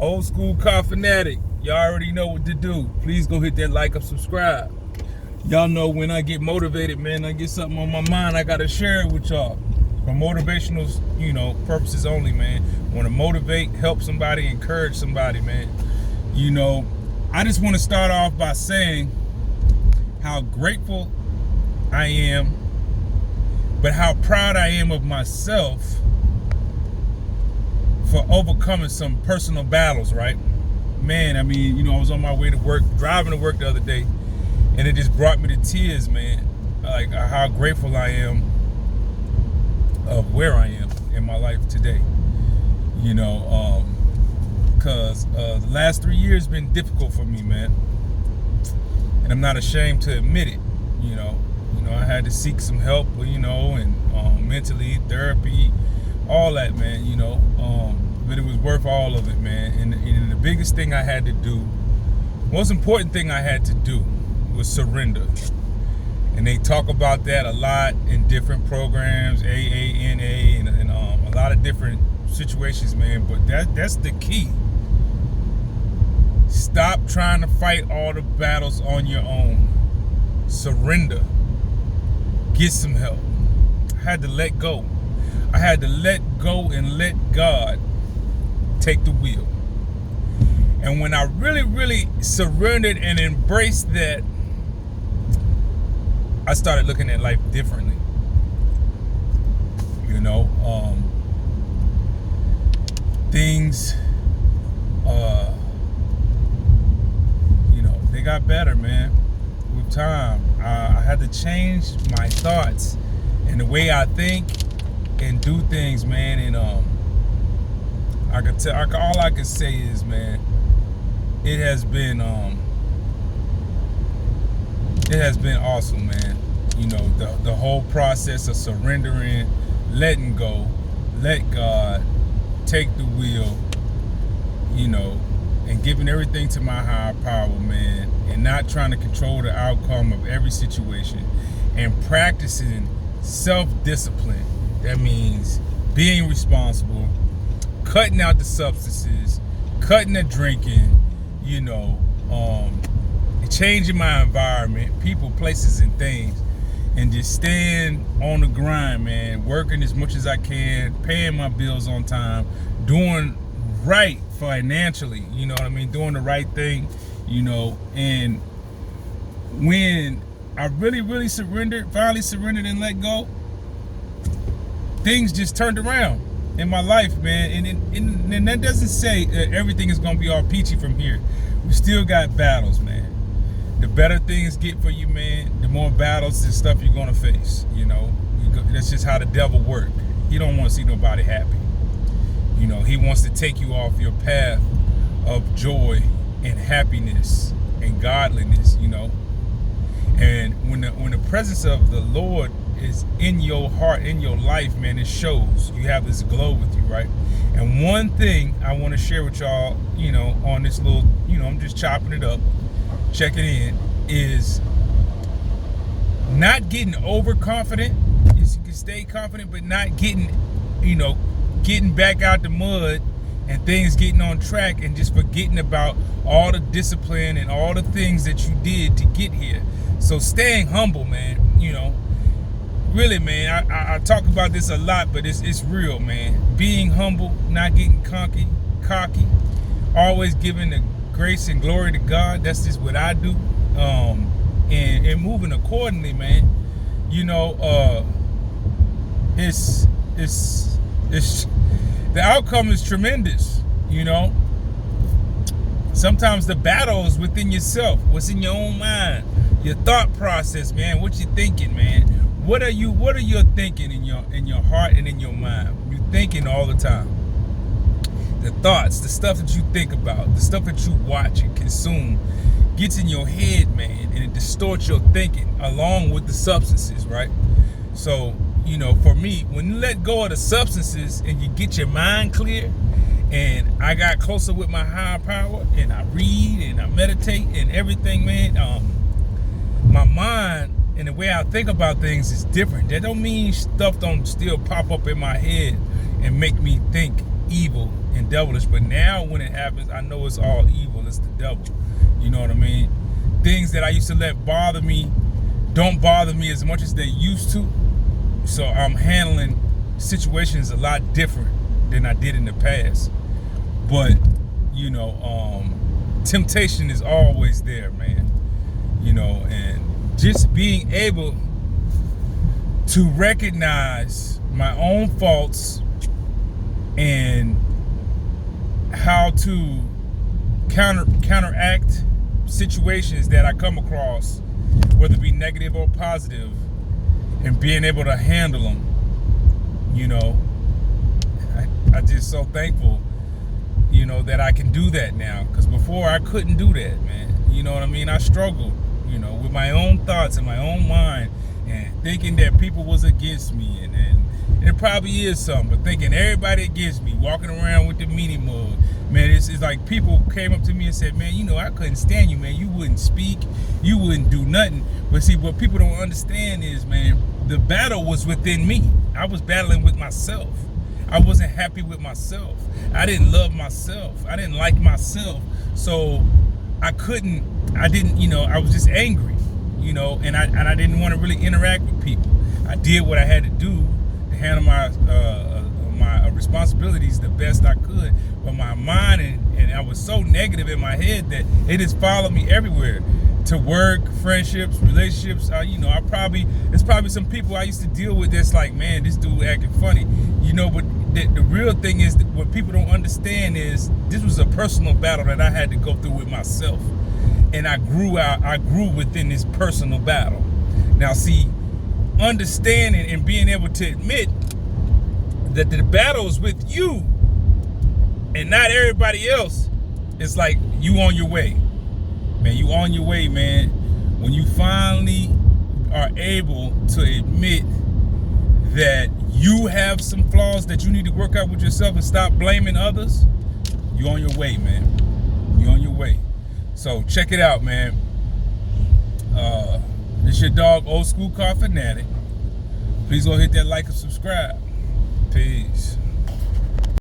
Old school car fanatic. Y'all already know what to do. Please go hit that like and subscribe. Y'all know when I get motivated, man, I get something on my mind, I gotta share it with y'all. For motivational, purposes only, man. I want to motivate, help somebody, encourage somebody, man. I just want to start off by saying how grateful I am, but how proud I am of myself for overcoming some personal battles, right? Man, I was on my way to work, driving to work the other day, and it just brought me to tears, man. Like how grateful I am of where I am in my life today. Because the last 3 years been difficult for me, man. And I'm not ashamed to admit it. I had to seek some help, and mentally, therapy, all that, man, but it was worth all of it, man. And the biggest thing I had to do, most important thing I had to do was surrender. And they talk about that a lot in different programs, AANA, and a lot of different situations, man. But that's the key. Stop trying to fight all the battles on your own. Surrender. Get some help. I had to let go. I had to let go and let God take the wheel. And when I really, really surrendered and embraced that, I started looking at life differently. Things, they got better, man, with time. I had to change my thoughts and the way I think and do things, man. And all I can say is, man, it has been awesome, man. The whole process of surrendering, letting go, let God take the wheel, and giving everything to my higher power, man, and not trying to control the outcome of every situation, and practicing self-discipline. That means being responsible, cutting out the substances, cutting the drinking, changing my environment, people, places, and things, and just staying on the grind, man, working as much as I can, paying my bills on time, doing right financially, doing the right thing, and when I really, really finally surrendered and let go, things just turned around in my life, man. And that doesn't say everything is going to be all peachy from here. We still got battles, man. The better things get for you, man, the more battles and stuff you're going to face, That's just how the devil works. He don't want to see nobody happy. He wants to take you off your path of joy and happiness and godliness, And when the presence of the Lord is in your heart, in your life, man, it shows. You have this glow with you, right? And one thing I want to share with y'all, on this little, I'm just chopping it up, checking in, is not getting overconfident. Yes, you can stay confident, but not getting back out the mud and things getting on track and just forgetting about all the discipline and all the things that you did to get here. So staying humble, man, really, man, I talk about this a lot, but it's real, man. Being humble, not getting cocky, always giving the grace and glory to God. That's just what I do, and moving accordingly, man. It's the outcome is tremendous. Sometimes the battle is within yourself. What's in your own mind, your thought process, man. What you thinking, man? What are you thinking in your heart and in your mind? You're thinking all the time. The thoughts, the stuff that you think about, the stuff that you watch and consume gets in your head, man, and it distorts your thinking along with the substances, right? So, for me, when you let go of the substances and you get your mind clear, and I got closer with my higher power, and I read and I meditate and everything, man, my mind and the way I think about things is different. That don't mean stuff don't still pop up in my head and make me think evil and devilish. But now when it happens, I know it's all evil. It's the devil. You know what I mean? Things that I used to let bother me don't bother me as much as they used to. So I'm handling situations a lot different than I did in the past. But, you know, temptation is always there, man. You know, and just being able to recognize my own faults and how to counteract situations that I come across, whether it be negative or positive, and being able to handle them. You know, I just so thankful, you know, that I can do that now, because before I couldn't do that, man. You know what I mean? I struggled, you know, with my own thoughts in my own mind, and thinking that people was against me, and it probably is something, but thinking everybody against me, walking around with the meanie mug, man, it's like people came up to me and said, man, you know, I couldn't stand you, man. You wouldn't speak, you wouldn't do nothing. But see, what people don't understand is, man, the battle was within me. I was battling with myself. I wasn't happy with myself. I didn't love myself. I didn't like myself. So I didn't, you know, I was just angry, you know, and I didn't want to really interact with people. I did what I had to do to handle my responsibilities the best I could. But my mind and I was so negative in my head that it just followed me everywhere. To work, friendships, relationships. You know, there's probably some people I used to deal with that's like, man, this dude acting funny. You know, but the real thing is that what people don't understand is this was a personal battle that I had to go through with myself. And I grew within this personal battle. Now see, understanding and being able to admit that the battle is with you and not everybody else, it's like you on your way. Man, you on your way, man. When you finally are able to admit that you have some flaws that you need to work out with yourself and stop blaming others, you on your way, man. You on your way. So check it out, man. This your dog, Old School Car Fanatic. Please go hit that like and subscribe. Peace.